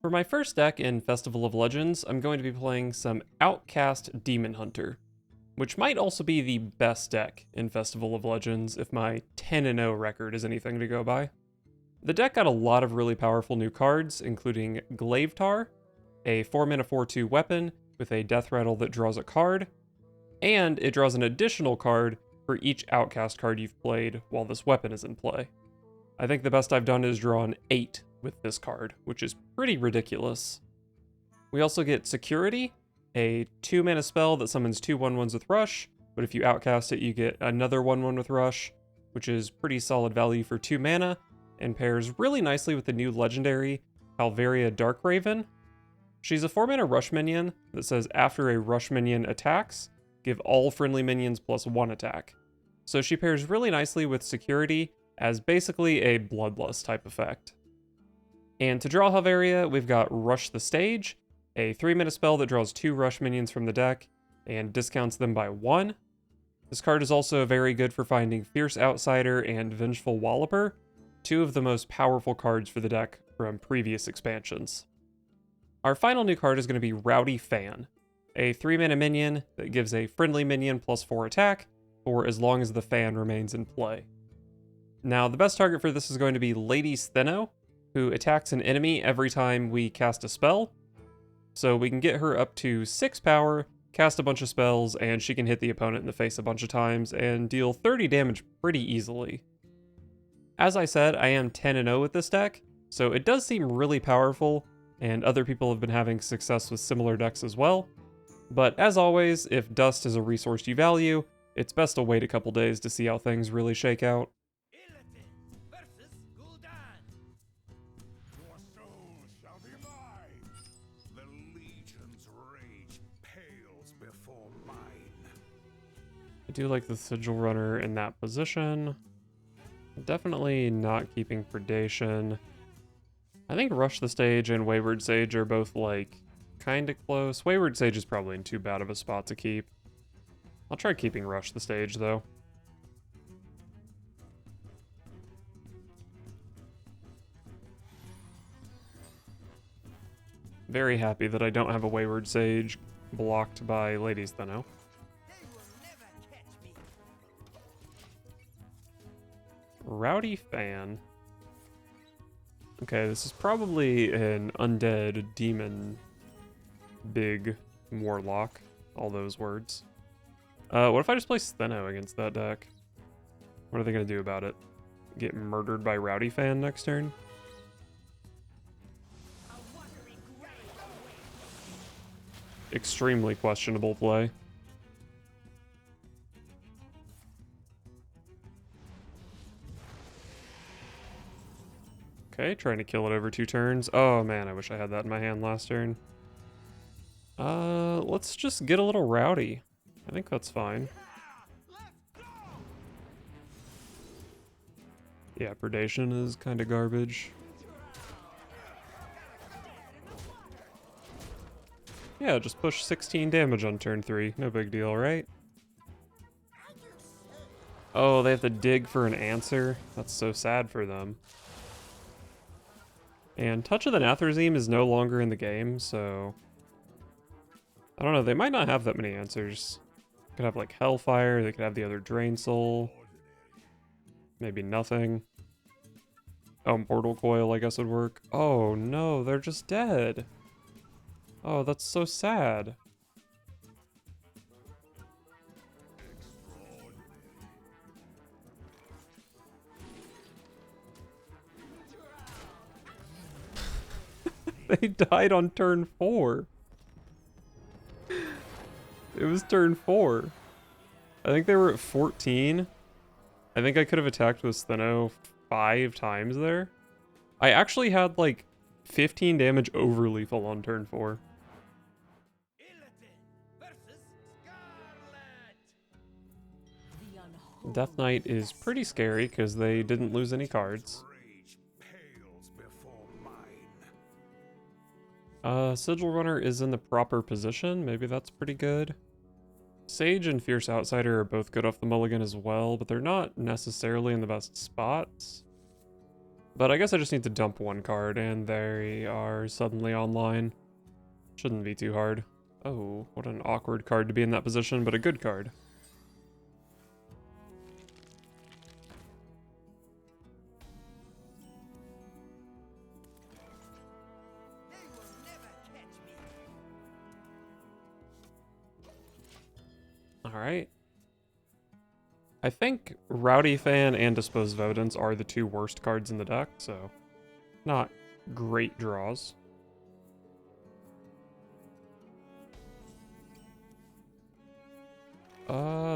For my first deck in Festival of Legends, I'm going to be playing some Outcast Demon Hunter, which might also be the best deck in Festival of Legends if my 10-0 record is anything to go by. The deck got a lot of really powerful new cards, including Glavetar, a 4-mana 4/2 weapon with a death rattle that draws a card, and it draws an additional card for each Outcast card you've played while this weapon is in play. I think the best I've done is drawn 8 with this card, which is pretty ridiculous. We also get Security, a 2-mana spell that summons 2 1/1s with Rush, but if you outcast it, you get another 1/1 with Rush, which is pretty solid value for 2 mana, and pairs really nicely with the new legendary Calvaria Darkraven. She's a 4-mana Rush minion that says after a Rush minion attacks, give all friendly minions +1 attack. So she pairs really nicely with Security as basically a Bloodlust type effect. And to draw Calvaria, we've got Rush the Stage, a 3-mana spell that draws 2 Rush minions from the deck and discounts them by 1. This card is also very good for finding Fierce Outsider and Vengeful Walloper, 2 of the most powerful cards for the deck from previous expansions. Our final new card is going to be Rowdy Fan, a 3-mana minion that gives a friendly minion +4 attack for as long as the fan remains in play. Now, the best target for this is going to be Lady Steno, who attacks an enemy every time we cast a spell. So we can get her up to 6 power, cast a bunch of spells, and she can hit the opponent in the face a bunch of times and deal 30 damage pretty easily. As I said, I am 10-0 with this deck, so it does seem really powerful, and other people have been having success with similar decks as well. But as always, if Dust is a resource you value, it's best to wait a couple days to see how things really shake out. I do like the Sigil Runner in that position. Definitely not keeping Predation. I think Rush the Stage and Wayward Sage are both, like, kind of close. Wayward Sage is probably in too bad of a spot to keep. I'll try keeping Rush the Stage, though. Very happy that I don't have a Wayward Sage blocked by Lady Steno. Rowdy Fan. Okay, this is probably an undead demon big warlock. All those words. What if I just play Steno against that deck? What are they going to do about it? Get murdered by Rowdy Fan next turn? Extremely questionable play. Okay, trying to kill it over 2 turns. Oh man, I wish I had that in my hand last turn. Let's just get a little rowdy. I think that's fine. Yeah, Predation is kind of garbage. Yeah, just push 16 damage on turn 3. No big deal, right? Oh, they have to dig for an answer? That's so sad for them. And Touch of the Nathrezim is no longer in the game, so... I don't know, they might not have that many answers. Could have, like, Hellfire, they could have the other Drain Soul. Maybe nothing. Oh, Mortal Coil, I guess, would work. Oh, no, they're just dead. Oh, that's so sad. They died on turn 4. It was turn 4. I think they were at 14. I think I could have attacked with Steno 5 times there. I actually had like 15 damage over lethal on turn 4. Death Knight is pretty scary because they didn't lose any cards. Sigil Runner is in the proper position. Maybe that's pretty good. Sage and Fierce Outsider are both good off the mulligan as well, but they're not necessarily in the best spots. But I guess I just need to dump one card, and they are suddenly online. Shouldn't be too hard. Oh, what an awkward card to be in that position, but a good card. Alright. I think Rowdy Fan and Dispose of Evidence are the two worst cards in the deck, so not great draws.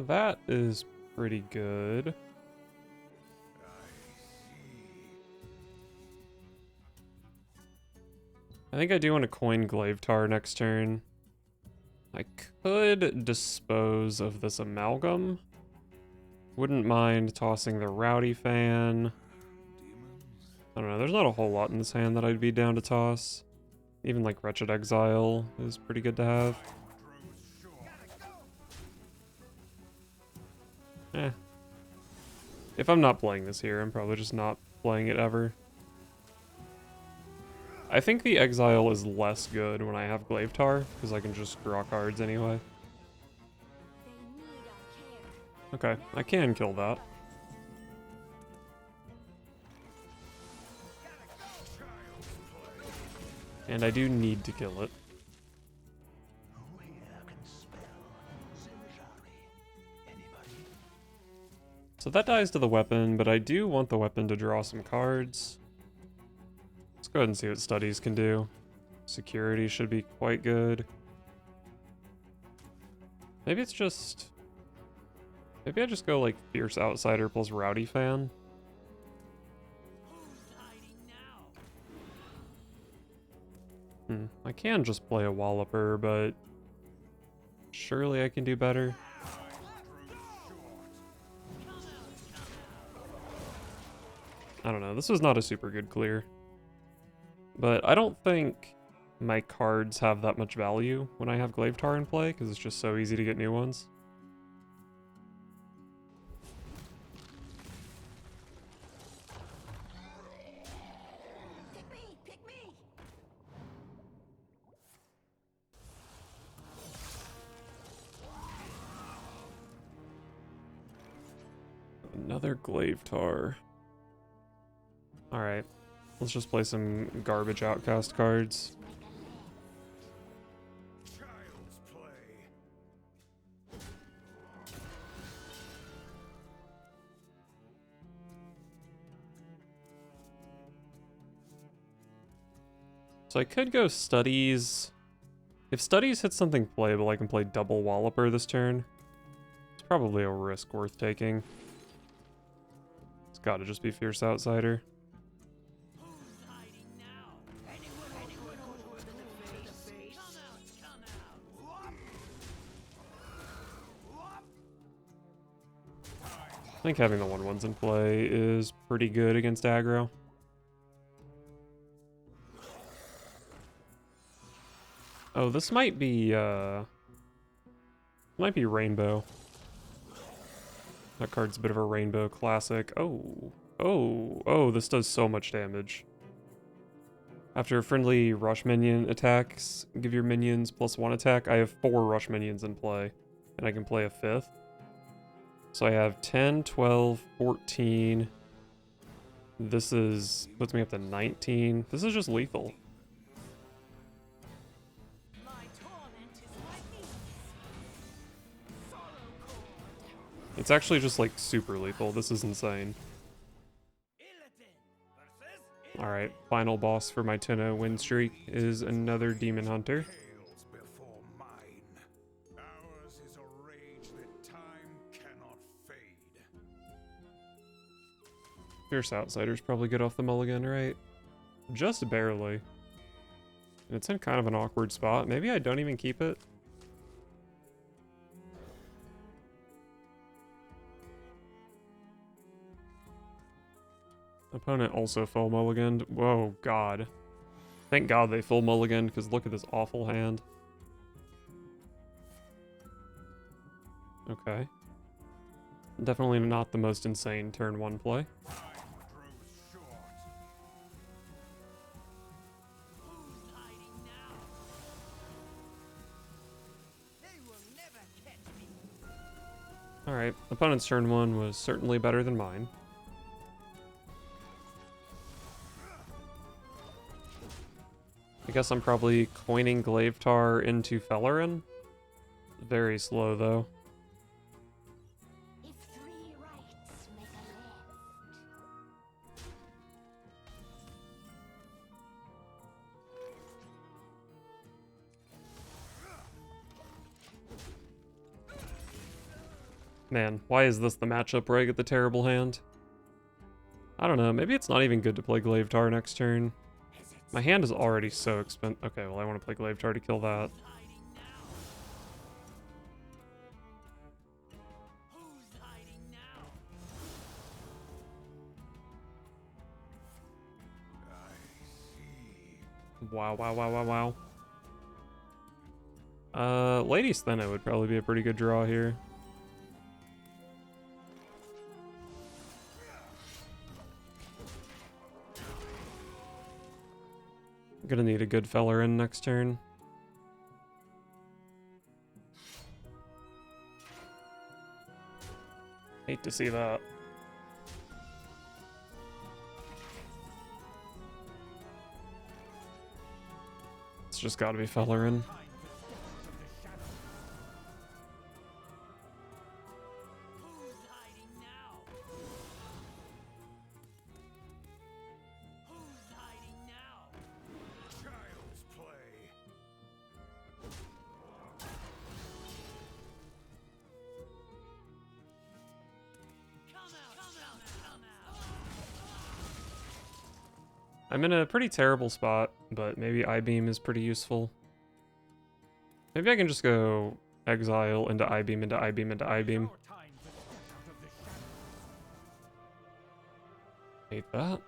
That is pretty good. I think I do want to coin Glavetar next turn. I could dispose of this Amalgam. Wouldn't mind tossing the Rowdy Fan. I don't know, there's not a whole lot in this hand that I'd be down to toss. Even like Wretched Exile is pretty good to have. If I'm not playing this here, I'm probably just not playing it ever. I think the Exile is less good when I have Glavetar, because I can just draw cards anyway. Okay, I can kill that. And I do need to kill it. So that dies to the weapon, but I do want the weapon to draw some cards. Let's go ahead and see what studies can do. Security should be quite good. Maybe it's just... Maybe I just go like Fierce Outsider plus Rowdy Fan. I can just play a Walloper, but surely I can do better. I don't know, this was not a super good clear. But I don't think my cards have that much value when I have Glavetar in play, because it's just so easy to get new ones. Pick me! Another Glavetar. Alright, let's just play some garbage Outcast cards. Child's play. So I could go Studies. If Studies hits something playable, I can play double Walloper this turn. It's probably a risk worth taking. It's gotta just be Fierce Outsider. I think having the 1/1s in play is pretty good against aggro. Oh, this might be Rainbow. That card's a bit of a Rainbow classic. Oh, this does so much damage. After a friendly rush minion attacks, give your minions +1 attack. I have 4 rush minions in play, and I can play a 5th. So I have 10, 12, 14. This puts me up to 19. This is just lethal. It's actually just like super lethal. This is insane. Alright, final boss for my 10-0 win streak is another Demon Hunter. Fierce Outsider's probably good off the mulligan, right? Just barely. And it's in kind of an awkward spot. Maybe I don't even keep it. Opponent also full mulliganed. Whoa, God. Thank God they full mulliganed, because look at this awful hand. Okay. Definitely not the most insane turn 1 play. Alright, opponent's turn 1 was certainly better than mine. I guess I'm probably coining Glavetar into Fellerin. Very slow, though. If three rights make a left. Man, why is this the matchup where I get the terrible hand? I don't know, maybe it's not even good to play Glavetar next turn. My hand is already so expensive. Okay, well I want to play Glavetar to kill that. Wow, wow, wow, wow, wow. Lady Steno would probably be a pretty good draw here. I'm gonna need a good feller in next turn. Hate to see that. It's just gotta be feller in. Child's play. I'm in a pretty terrible spot, but maybe I-Beam is pretty useful. Maybe I can just go Exile into I-Beam into I-Beam into I-Beam. Hate that.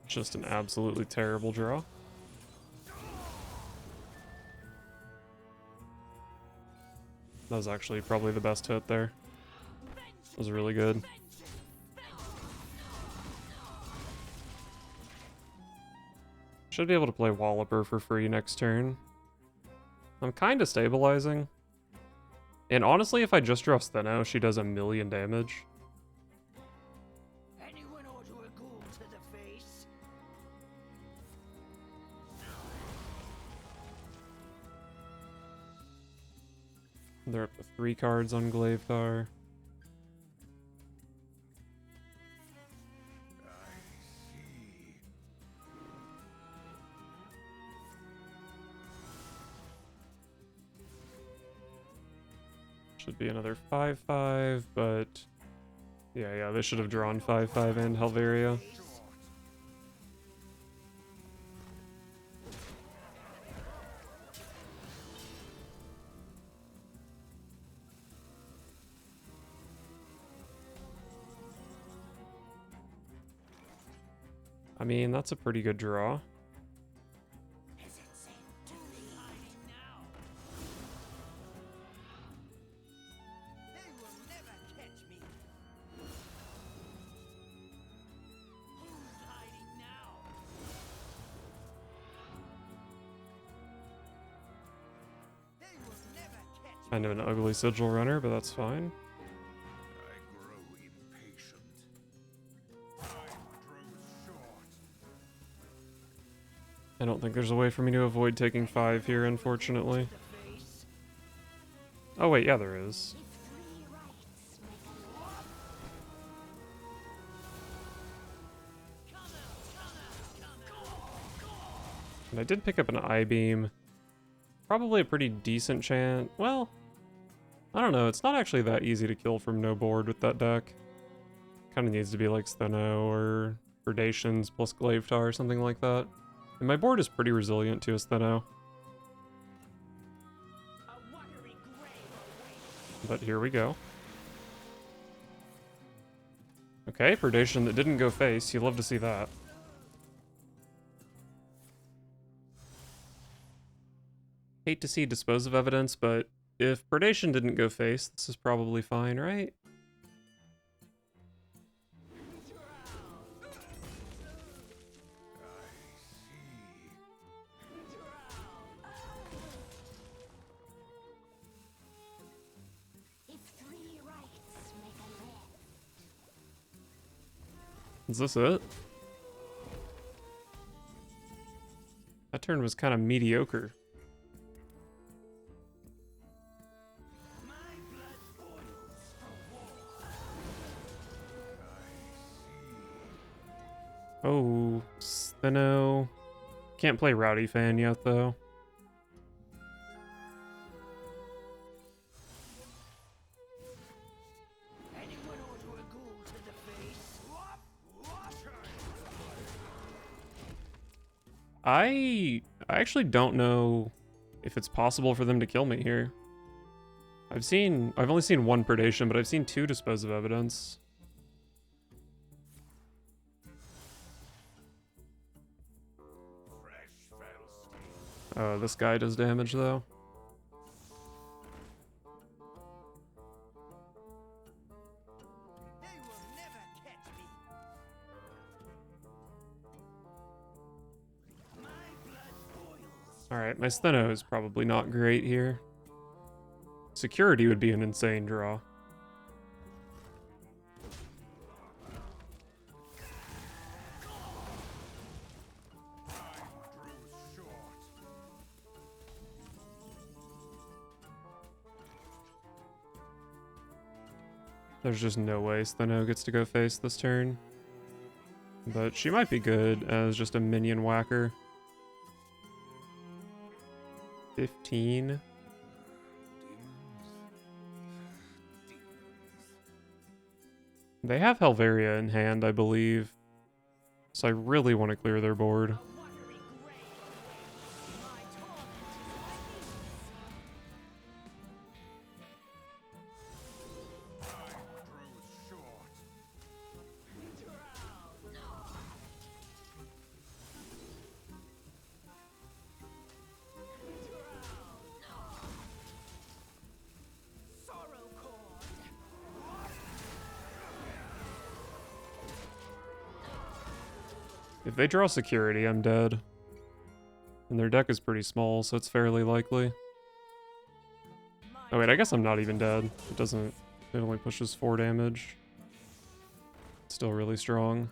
Just an absolutely terrible draw. That was actually probably the best hit there. It was really good. Should be able to play Walloper for free next turn. I'm kind of stabilizing. And honestly, if I just draw Steno, she does 1,000,000 damage. Anyone order a ghoul to the face? They're up to 3 cards on Glavetar. Should be another 5/5, but yeah, they should have drawn 5/5 and Helveria. I mean, that's a pretty good draw. Kind of an ugly sigil runner, but that's fine. I grow impatient. Time grows short. I don't think there's a way for me to avoid taking 5 here, unfortunately. Oh wait, yeah, there is. If three rights make a left. And I did pick up an I-Beam. Probably a pretty decent chance. Well, I don't know. It's not actually that easy to kill from no board with that deck. Kind of needs to be like Steno or Predations plus Glavetar or something like that. And my board is pretty resilient to a Steno. But here we go. Okay, Predation that didn't go face. You love to see that. Hate to see dispose of evidence, but if predation didn't go face, this is probably fine, right? If three rights make a left, Is this it? That turn was kind of mediocre. my blood boils for war. Oh, Steno. Can't play Rowdy Fan yet, though. Anyone order a ghoul to the face? I actually don't know if it's possible for them to kill me here. I've only seen one predation, but I've seen two dispose of evidence. Oh, this guy does damage though. They will never catch me. My blood boils. Alright, my Steno is probably not great here. Security would be an insane draw. There's just no way Steno gets to go face this turn. But she might be good as just a minion whacker. 15. They have Helveria in hand, I believe. So I really want to clear their board. A watery grave. My torment sorrow cord. If they draw security, I'm dead. And their deck is pretty small, so it's fairly likely. Oh wait, I guess I'm not even dead. It doesn't... It only pushes 4 damage. Still really strong.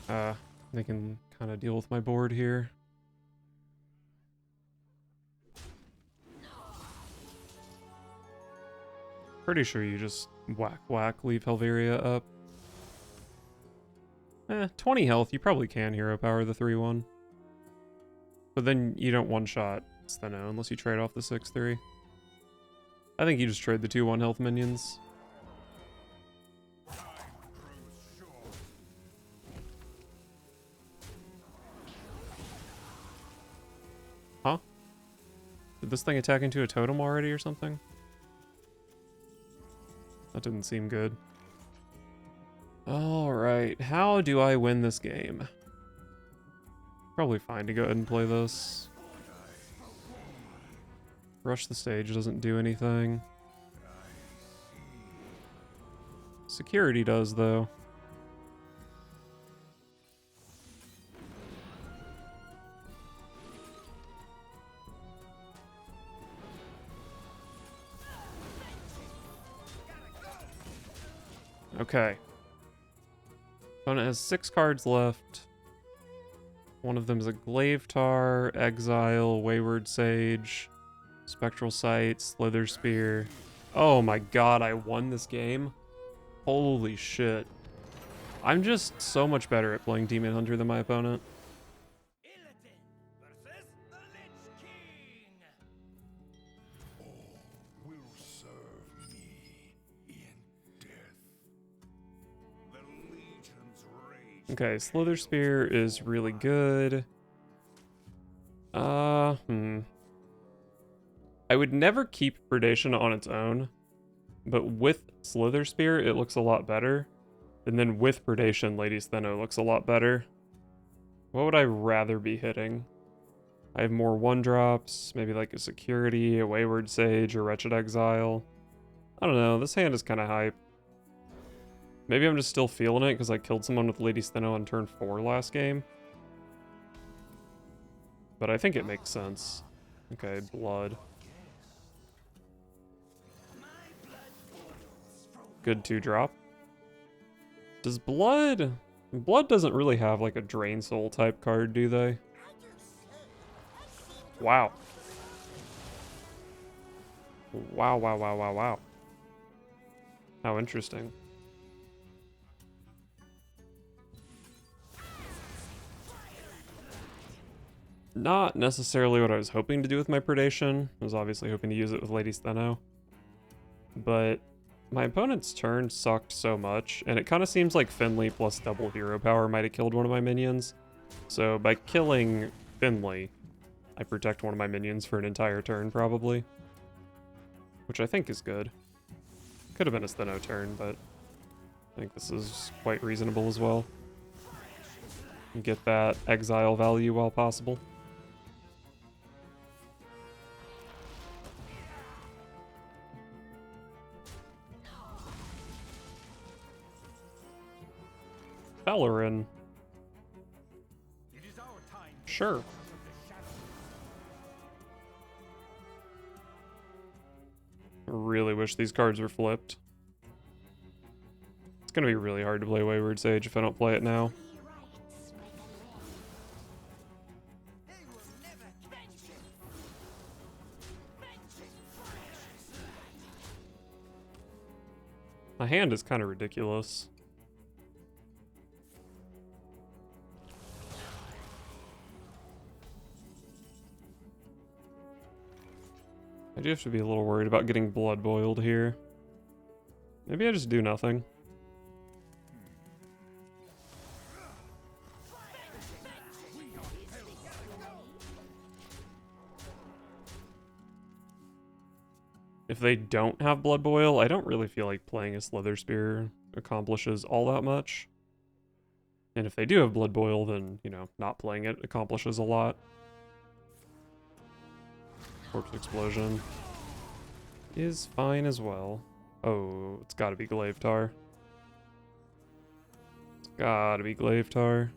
They can kind of deal with my board here. Pretty sure you just whack, leave Helveria up. 20 health, you probably can hero power the 3-1. But then you don't one-shot Steno unless you trade off the 6-3. I think you just trade the 2-1 health minions. Huh? Did this thing attack into a totem already or something? That didn't seem good. Alright, how do I win this game? Probably fine to go ahead and play this. Rush the stage doesn't do anything. Security does, though. Okay. Opponent has 6 cards left. One of them is a Glavetar, Exile, Wayward Sage, Spectral Sight, Slither Spear. Oh my god, I won this game. Holy shit. I'm just so much better at playing Demon Hunter than my opponent. Illidan versus the Lich King. All will serve me in death. The legion's rage. Okay, Slither Spear is really good. I would never keep Predation on its own, but with Slither Spear, it looks a lot better. And then with Predation, Lady Steno looks a lot better. What would I rather be hitting? I have more 1-drops, maybe like a Security, a Wayward Sage, a Wretched Exile. I don't know, this hand is kind of hype. Maybe I'm just still feeling it because I killed someone with Lady Steno on turn 4 last game. But I think it makes sense. Okay, blood. Good 2-drop. Does blood... Blood doesn't really have like a Drain Soul type card, do they? Wow. Wow, wow, wow, wow, wow. How interesting. Not necessarily what I was hoping to do with my Predation. I was obviously hoping to use it with Lady Steno. But my opponent's turn sucked so much, and it kind of seems like Finley plus double hero power might have killed one of my minions. So by killing Finley, I protect one of my minions for an entire turn, probably. Which I think is good. Could have been a Steno turn, but I think this is quite reasonable as well. Get that exile value while possible. Bellerin. Sure. Really wish these cards were flipped. It's gonna be really hard to play Wayward Sage if I don't play it now. My hand is kind of ridiculous. I do have to be a little worried about getting blood boiled here. Maybe I just do nothing. If they don't have blood boil, I don't really feel like playing a Slither Spear accomplishes all that much. And if they do have blood boil, then, you know, not playing it accomplishes a lot. Corpse Explosion is fine as well. Oh, it's gotta be Glavetar. It's gotta be Glavetar.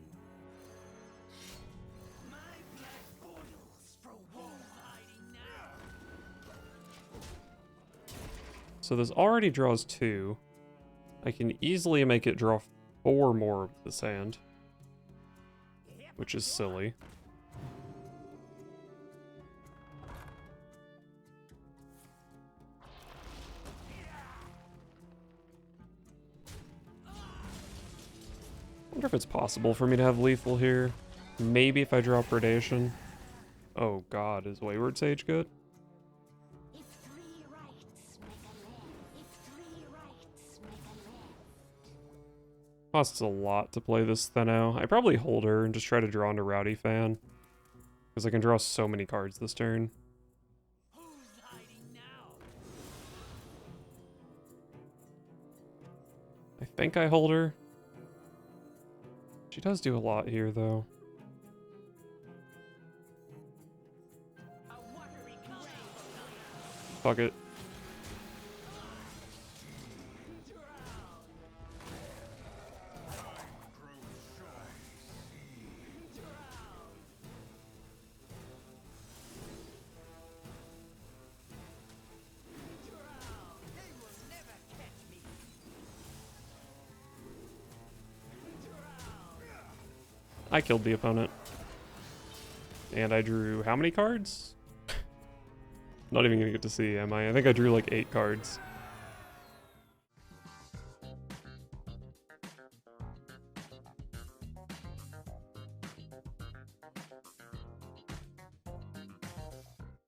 So this already draws 2. I can easily make it draw 4 more with this hand, which is silly. I wonder if it's possible for me to have lethal here. Maybe if I draw Predation. Oh god, is Wayward Sage good? Costs a lot to play this Steno. I probably hold her and just try to draw into Rowdy Fan, because I can draw so many cards this turn. I think I hold her. She does do a lot here, though. Fuck it. I killed the opponent. And I drew how many cards? Not even gonna get to see, am I? I think I drew like 8 cards.